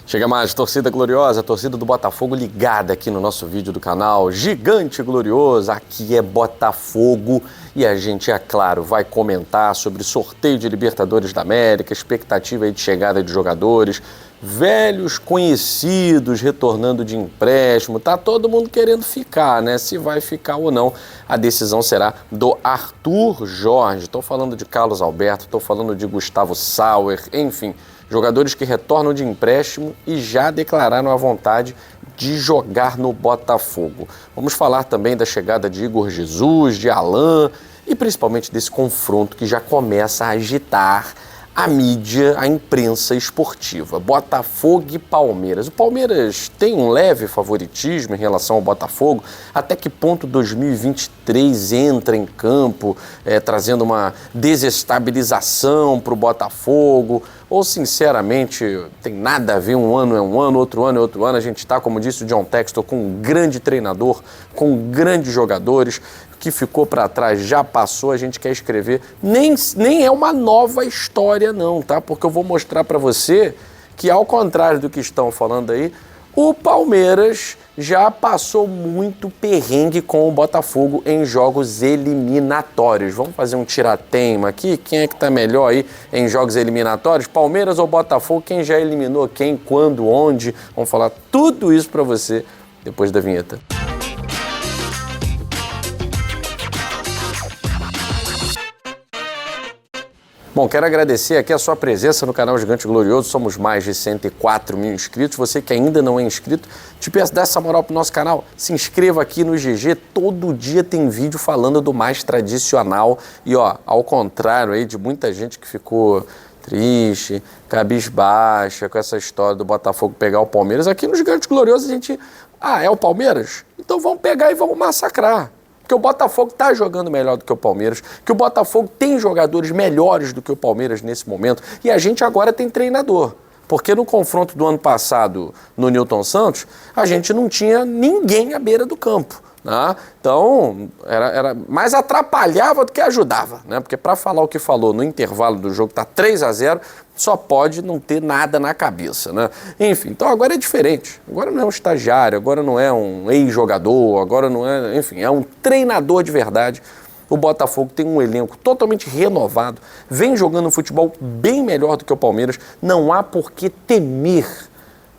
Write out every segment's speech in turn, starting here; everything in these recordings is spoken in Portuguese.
Chega mais, torcida gloriosa, torcida do Botafogo ligada aqui no nosso vídeo do canal Gigante Glorioso. Aqui é Botafogo e a gente, é claro, vai comentar sobre sorteio de Libertadores da América, expectativa aí de chegada de jogadores, velhos conhecidos retornando de empréstimo. Tá todo mundo querendo ficar, né? Se vai ficar ou não, a decisão será do Arthur Jorge. Estou falando de Carlos Alberto, estou falando de Gustavo Sauer, enfim, jogadores que retornam de empréstimo e já declararam a vontade de jogar no Botafogo. Vamos falar também da chegada de Igor Jesus, de Alan e principalmente desse confronto que já começa a agitar a mídia, a imprensa esportiva. Botafogo e Palmeiras. O Palmeiras tem um leve favoritismo em relação ao Botafogo. Até que ponto 2023 entra em campo, trazendo uma desestabilização para o Botafogo? Ou, sinceramente, tem nada a ver, um ano é um ano, outro ano é outro ano. A gente está, como disse o John Textor, com um grande treinador, com grandes jogadores. O que ficou para trás já passou, a gente quer escrever. Nem é uma nova história não, tá? Porque eu vou mostrar para você que, ao contrário do que estão falando aí, o Palmeiras já passou muito perrengue com o Botafogo em jogos eliminatórios. Vamos fazer um tirateima aqui? Quem é que tá melhor aí em jogos eliminatórios? Palmeiras ou Botafogo? Quem já eliminou quem, quando, onde? Vamos falar tudo isso para você depois da vinheta. Bom, quero agradecer aqui a sua presença no canal Gigante Glorioso. Somos mais de 104 mil inscritos. Você que ainda não é inscrito, te peço, dá essa moral pro nosso canal. Se inscreva aqui no GG. Todo dia tem vídeo falando do mais tradicional. E, ó, ao contrário aí de muita gente que ficou triste, cabisbaixa com essa história do Botafogo pegar o Palmeiras, aqui no Gigante Glorioso a gente... Ah, é o Palmeiras? Então vamos pegar e vamos massacrar. Porque o Botafogo está jogando melhor do que o Palmeiras, que o Botafogo tem jogadores melhores do que o Palmeiras nesse momento, e a gente agora tem treinador. Porque no confronto do ano passado no Newton Santos, a gente não tinha ninguém à beira do campo. Né? Então, era mais atrapalhava do que ajudava. Né? Porque para falar o que falou no intervalo do jogo, tá 3-0, só pode não ter nada na cabeça. Né? Enfim, então agora é diferente. Agora não é um estagiário, agora não é um ex-jogador, agora não é... Enfim, é um treinador de verdade. O Botafogo tem um elenco totalmente renovado, vem jogando um futebol bem melhor do que o Palmeiras. Não há por que temer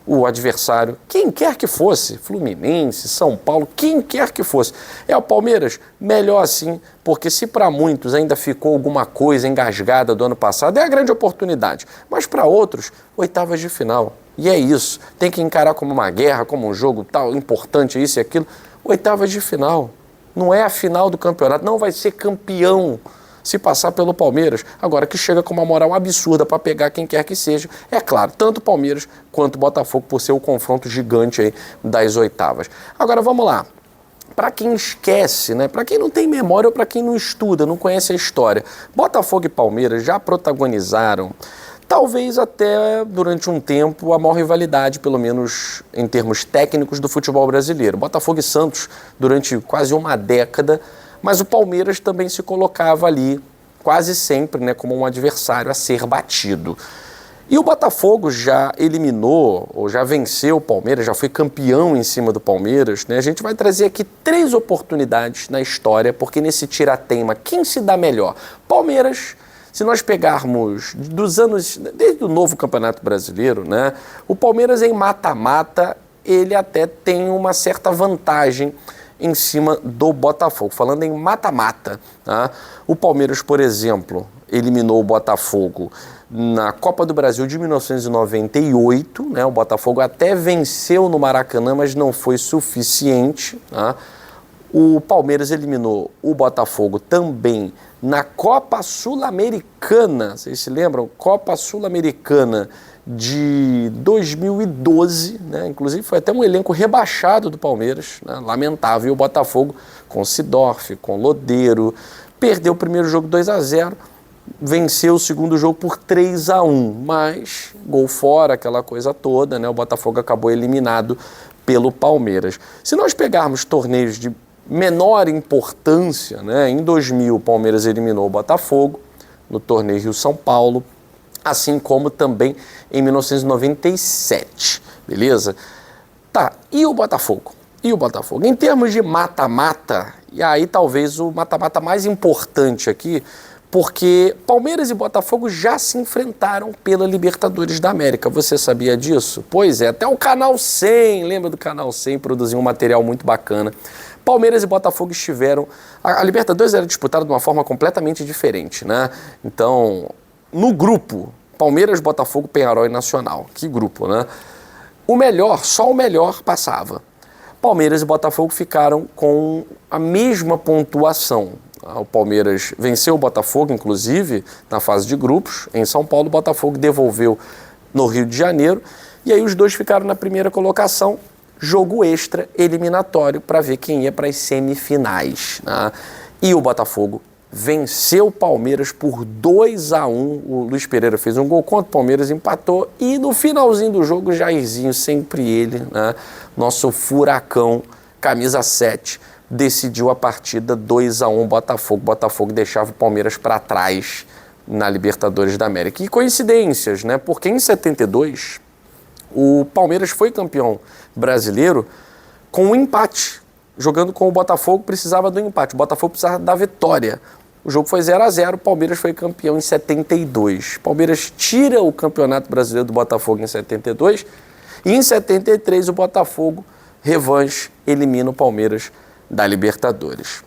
o adversário, quem quer que fosse, Fluminense, São Paulo, quem quer que fosse. É o Palmeiras? Melhor assim, porque se para muitos ainda ficou alguma coisa engasgada do ano passado, é a grande oportunidade. Mas para outros, oitavas de final. E é isso. Tem que encarar como uma guerra, como um jogo tal, importante, isso e aquilo. Oitavas de final. Não é a final do campeonato, não vai ser campeão se passar pelo Palmeiras. Agora, que chega com uma moral absurda para pegar quem quer que seja, é claro, tanto o Palmeiras quanto o Botafogo, por ser o confronto gigante aí das oitavas. Agora, vamos lá. Para quem esquece, né? Para quem não tem memória ou para quem não estuda, não conhece a história, Botafogo e Palmeiras já protagonizaram, talvez até durante um tempo, a maior rivalidade, pelo menos em termos técnicos, do futebol brasileiro. Botafogo e Santos, durante quase uma década, mas o Palmeiras também se colocava ali, quase sempre, né, como um adversário a ser batido. E o Botafogo já eliminou, ou já venceu o Palmeiras, já foi campeão em cima do Palmeiras. Né? A gente vai trazer aqui 3 oportunidades na história, porque nesse tirateima, quem se dá melhor? Palmeiras, se nós pegarmos dos anos, desde o novo Campeonato Brasileiro, né, o Palmeiras em mata-mata, ele até tem uma certa vantagem em cima do Botafogo. Falando em mata-mata, tá? O Palmeiras, por exemplo, eliminou o Botafogo na Copa do Brasil de 1998, né? O Botafogo até venceu no Maracanã, mas não foi suficiente. Tá? O Palmeiras eliminou o Botafogo também na Copa Sul-Americana, vocês se lembram? Copa Sul-Americana de 2012, né? Inclusive foi até um elenco rebaixado do Palmeiras, né? Lamentável. E o Botafogo com Sidorf, com Lodeiro, perdeu o primeiro jogo 2-0, venceu o segundo jogo por 3-1, mas gol fora, aquela coisa toda, né? O Botafogo acabou eliminado pelo Palmeiras. Se nós pegarmos torneios de menor importância, né? Em 2000 o Palmeiras eliminou o Botafogo no torneio Rio-São Paulo. assim como também em 1997, beleza? Tá, e o Botafogo? E o Botafogo? Em termos de mata-mata, e aí talvez o mata-mata mais importante aqui, porque Palmeiras e Botafogo já se enfrentaram pela Libertadores da América. Você sabia disso? Pois é, até o Canal 100, lembra do Canal 100, produziu um material muito bacana. Palmeiras e Botafogo estiveram... A Libertadores era disputada de uma forma completamente diferente, né? Então, no grupo, Palmeiras, Botafogo, Penharol e Nacional. Que grupo, né? O melhor, só o melhor passava. Palmeiras e Botafogo ficaram com a mesma pontuação. O Palmeiras venceu o Botafogo, inclusive, na fase de grupos. Em São Paulo, o Botafogo devolveu no Rio de Janeiro. E aí os dois ficaram na primeira colocação. Jogo extra, eliminatório, para ver quem ia para as semifinais, né? E o Botafogo venceu o Palmeiras por 2-1. O Luiz Pereira fez um gol contra, o Palmeiras empatou. E no finalzinho do jogo, o Jairzinho, sempre ele, né? Nosso furacão, camisa 7, decidiu a partida 2-1 Botafogo. Botafogo deixava o Palmeiras para trás na Libertadores da América. E coincidências, né? Porque em 72, o Palmeiras foi campeão brasileiro com um empate. Jogando com o Botafogo, precisava do empate. O Botafogo precisava da vitória. O jogo foi 0-0, o Palmeiras foi campeão em 72. O Palmeiras tira o Campeonato Brasileiro do Botafogo em 72. E em 73, o Botafogo, revanche, elimina o Palmeiras da Libertadores.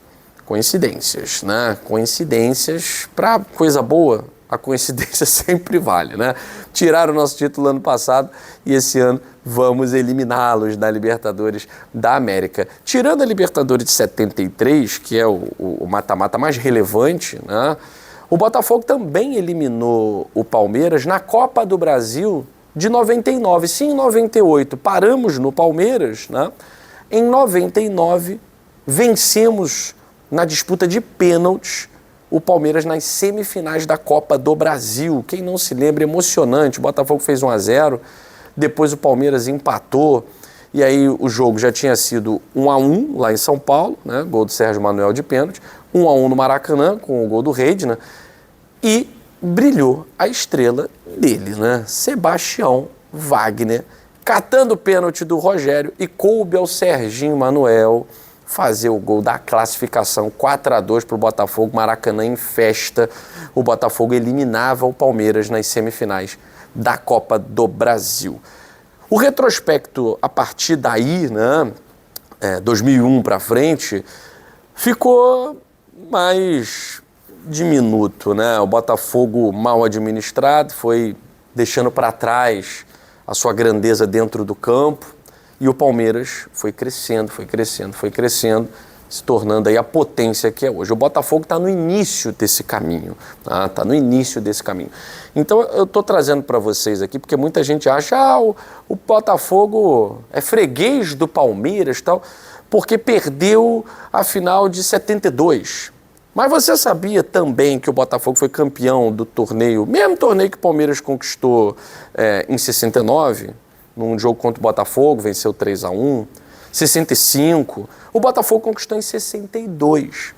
Coincidências, né? Coincidências para coisa boa, a coincidência sempre vale, né? Tiraram o nosso título ano passado e esse ano vamos eliminá-los da Libertadores da América. Tirando a Libertadores de 73, que é o mata-mata mais relevante, né? O Botafogo também eliminou o Palmeiras na Copa do Brasil de 99. Sim, em 98 paramos no Palmeiras, né? Em 99 vencemos na disputa de pênaltis o Palmeiras nas semifinais da Copa do Brasil. Quem não se lembra, emocionante. O Botafogo fez 1-0, depois o Palmeiras empatou, e aí o jogo já tinha sido 1-1 lá em São Paulo, né? Gol do Sérgio Manuel de pênalti, 1-1 no Maracanã, com o gol do Reidner, e brilhou a estrela dele, né? Sebastião Wagner, catando o pênalti do Rogério, e coube ao Serginho Manuel fazer o gol da classificação, 4-2 para o Botafogo, Maracanã em festa. O Botafogo eliminava o Palmeiras nas semifinais da Copa do Brasil. O retrospecto a partir daí, né, 2001 para frente, ficou mais diminuto, né? O Botafogo mal administrado foi deixando para trás a sua grandeza dentro do campo. E o Palmeiras foi crescendo, se tornando aí a potência que é hoje. O Botafogo está no início desse caminho, tá? Está no início desse caminho. Então eu estou trazendo para vocês aqui, porque muita gente acha o Botafogo é freguês do Palmeiras e tal, porque perdeu a final de 72. Mas você sabia também que o Botafogo foi campeão do torneio, mesmo torneio que o Palmeiras conquistou em 69? Num jogo contra o Botafogo, venceu 3-1. 65, o Botafogo conquistou em 62.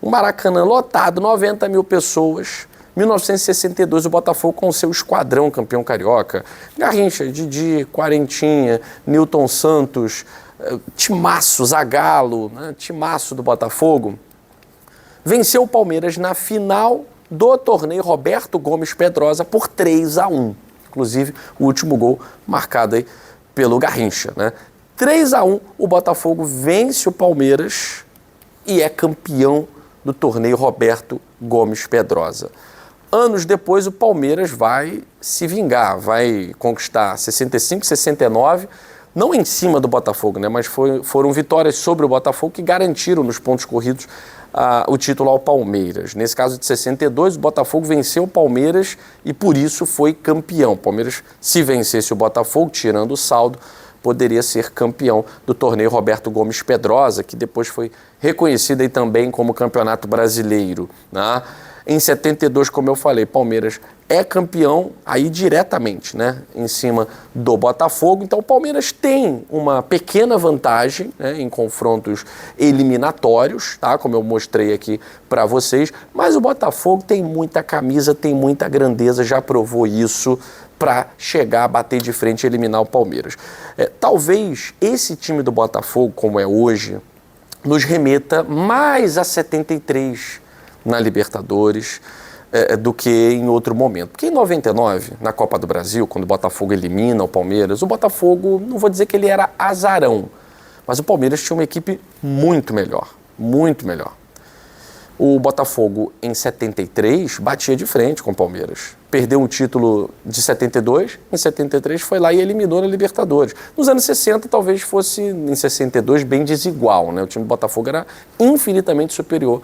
Um Maracanã lotado, 90 mil pessoas. 1962, o Botafogo com seu esquadrão campeão carioca. Garrincha, Didi, Quarentinha, Nilton Santos, timaço, Zagallo, né? Timaço do Botafogo. Venceu o Palmeiras na final do torneio Roberto Gomes Pedrosa por 3-1. Inclusive, o último gol marcado aí pelo Garrincha, né? 3-1, o Botafogo vence o Palmeiras e é campeão do torneio Roberto Gomes Pedrosa. Anos depois, o Palmeiras vai se vingar, vai conquistar 65, 69, não em cima do Botafogo, né? Mas foram vitórias sobre o Botafogo que garantiram nos pontos corridos o título ao Palmeiras. Nesse caso de 62, o Botafogo venceu o Palmeiras e por isso foi campeão. O Palmeiras, se vencesse o Botafogo, tirando o saldo, poderia ser campeão do torneio Roberto Gomes Pedrosa, que depois foi reconhecido aí também como Campeonato Brasileiro, né? Em 72, como eu falei, Palmeiras é campeão aí diretamente, né, em cima do Botafogo. Então o Palmeiras tem uma pequena vantagem, né, em confrontos eliminatórios, tá, como eu mostrei aqui para vocês. Mas o Botafogo tem muita camisa, tem muita grandeza, já provou isso para chegar, bater de frente e eliminar o Palmeiras. Talvez esse time do Botafogo, como é hoje, nos remeta mais a 73 na Libertadores do que em outro momento. Porque em 99, na Copa do Brasil, quando o Botafogo elimina o Palmeiras, o Botafogo, não vou dizer que ele era azarão, mas o Palmeiras tinha uma equipe muito melhor, muito melhor. O Botafogo, em 73, batia de frente com o Palmeiras. Perdeu um título de 72, em 73 foi lá e eliminou na Libertadores. Nos anos 60, talvez fosse, em 62, bem desigual, né? O time do Botafogo era infinitamente superior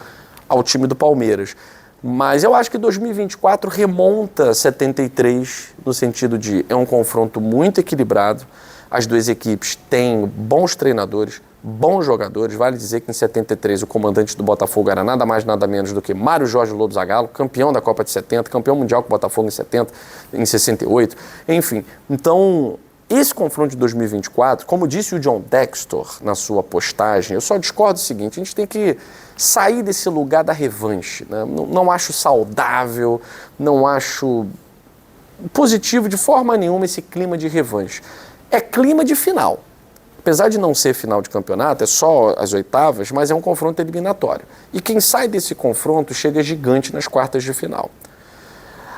ao time do Palmeiras. Mas eu acho que 2024 remonta 73, no sentido de é um confronto muito equilibrado. As duas equipes têm bons treinadores, bons jogadores. Vale dizer que em 73 o comandante do Botafogo era nada mais, nada menos do que Mário Jorge Lobo Zagallo, campeão da Copa de 70, campeão mundial com o Botafogo em 70, em 68. Enfim, então esse confronto de 2024, como disse o John Textor na sua postagem, eu só discordo do seguinte: a gente tem que sair desse lugar da revanche, né? Não acho saudável, não acho positivo de forma nenhuma esse clima de revanche. É clima de final. Apesar de não ser final de campeonato, é só as oitavas, mas é um confronto eliminatório. E quem sai desse confronto chega gigante nas quartas de final.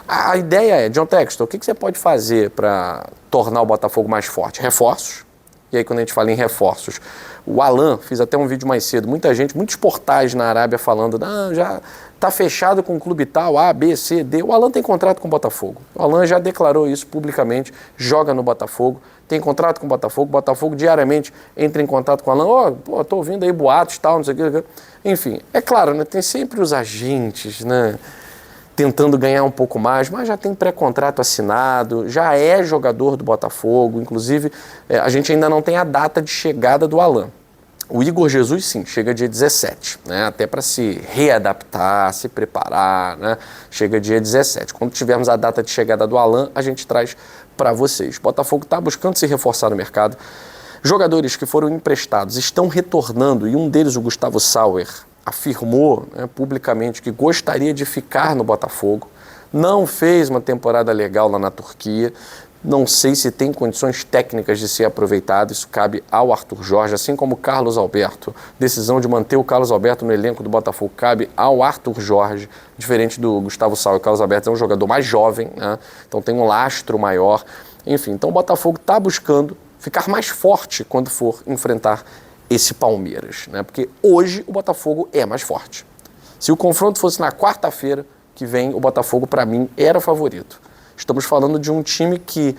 A ideia é, John Textor, o que você pode fazer para tornar o Botafogo mais forte? Reforços. E aí, quando a gente fala em reforços, o Alan, fiz até um vídeo mais cedo, muitos portais na Arábia falando, não, já está fechado com o clube tal, A, B, C, D. O Alan tem contrato com o Botafogo. O Alan já declarou isso publicamente, joga no Botafogo, tem contrato com o Botafogo diariamente entra em contato com o Alan, tô ouvindo aí boatos, tal, não sei o que. Enfim, é claro, né, tem sempre os agentes, né, tentando ganhar um pouco mais, mas já tem pré-contrato assinado, já é jogador do Botafogo, inclusive a gente ainda não tem a data de chegada do Alan. O Igor Jesus, sim, chega dia 17, né, até para se readaptar, se preparar, né, chega dia 17. Quando tivermos a data de chegada do Alan, a gente traz para vocês. O Botafogo está buscando se reforçar no mercado. Jogadores que foram emprestados estão retornando, e um deles, o Gustavo Sauer, afirmou, né, publicamente que gostaria de ficar no Botafogo, não fez uma temporada legal lá na Turquia, não sei se tem condições técnicas de ser aproveitado, isso cabe ao Arthur Jorge, assim como o Carlos Alberto. Decisão de manter o Carlos Alberto no elenco do Botafogo cabe ao Arthur Jorge, diferente do Gustavo Sauer. O Carlos Alberto é um jogador mais jovem, né, então tem um lastro maior. Enfim, então o Botafogo está buscando ficar mais forte quando for enfrentar esse Palmeiras, né? Porque hoje o Botafogo é mais forte. Se o confronto fosse na quarta-feira que vem, o Botafogo, para mim, era favorito. Estamos falando de um time que,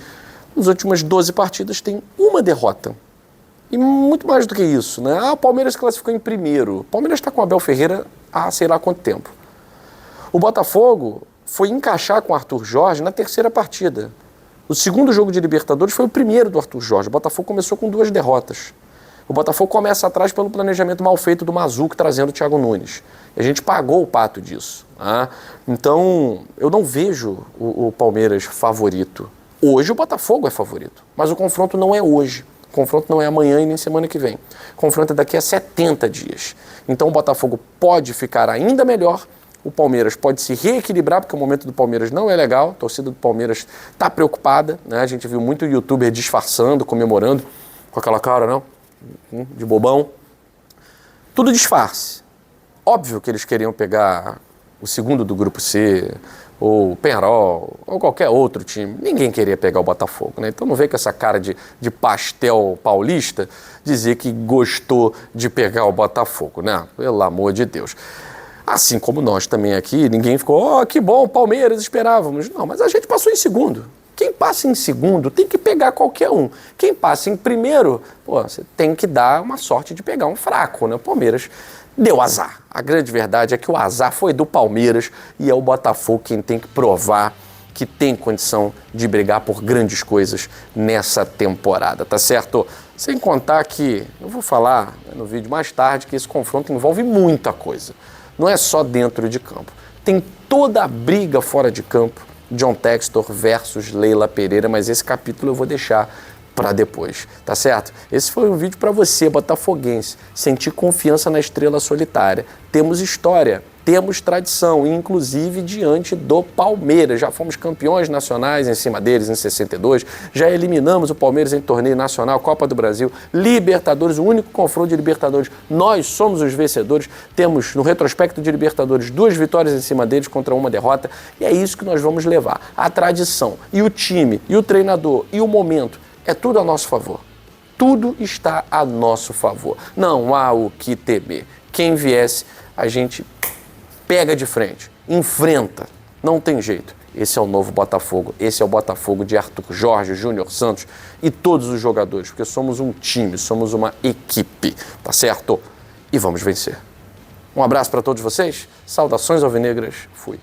nas últimas 12 partidas, tem uma derrota. E muito mais do que isso, né? O Palmeiras classificou em primeiro. O Palmeiras está com o Abel Ferreira há sei lá quanto tempo. O Botafogo foi encaixar com o Arthur Jorge na terceira partida. O segundo jogo de Libertadores foi o primeiro do Arthur Jorge. O Botafogo começou com 2 derrotas. O Botafogo começa atrás pelo planejamento mal feito do Mazuco trazendo o Thiago Nunes. E a gente pagou o pato disso. Né? Então, eu não vejo o Palmeiras favorito. Hoje o Botafogo é favorito, mas o confronto não é hoje. O confronto não é amanhã e nem semana que vem. O confronto é daqui a 70 dias. Então o Botafogo pode ficar ainda melhor, o Palmeiras pode se reequilibrar, porque o momento do Palmeiras não é legal, a torcida do Palmeiras está preocupada, né? A gente viu muito youtuber disfarçando, comemorando, com aquela cara, não? De bobão. Tudo disfarce. Óbvio que eles queriam pegar o segundo do Grupo C, ou o Penharol, ou qualquer outro time. Ninguém queria pegar o Botafogo, né? Então não vem com essa cara de pastel paulista dizer que gostou de pegar o Botafogo, né? Pelo amor de Deus. Assim como nós também aqui, ninguém ficou, que bom, Palmeiras, esperávamos. Não, mas a gente passou em segundo. Quem passa em segundo tem que pegar qualquer um. Quem passa em primeiro, você tem que dar uma sorte de pegar um fraco, né? O Palmeiras deu azar. A grande verdade é que o azar foi do Palmeiras e é o Botafogo quem tem que provar que tem condição de brigar por grandes coisas nessa temporada, tá certo? Sem contar que, eu vou falar no vídeo mais tarde, que esse confronto envolve muita coisa. Não é só dentro de campo. Tem toda a briga fora de campo, John Textor versus Leila Pereira, mas esse capítulo eu vou deixar para depois, tá certo? Esse foi um vídeo para você, botafoguense, sentir confiança na estrela solitária. Temos história, temos tradição, inclusive diante do Palmeiras. Já fomos campeões nacionais em cima deles em 62, já eliminamos o Palmeiras em torneio nacional, Copa do Brasil, Libertadores, o único confronto de Libertadores. Nós somos os vencedores, temos no retrospecto de Libertadores 2 vitórias em cima deles contra uma derrota, e é isso que nós vamos levar. A tradição e o time, e o treinador, e o momento, é tudo a nosso favor. Tudo está a nosso favor. Não há o que temer. Quem viesse, a gente pega de frente, enfrenta. Não tem jeito. Esse é o novo Botafogo. Esse é o Botafogo de Arthur Jorge, Júnior Santos e todos os jogadores, porque somos um time, somos uma equipe, tá certo? E vamos vencer. Um abraço para todos vocês. Saudações alvinegras. Fui.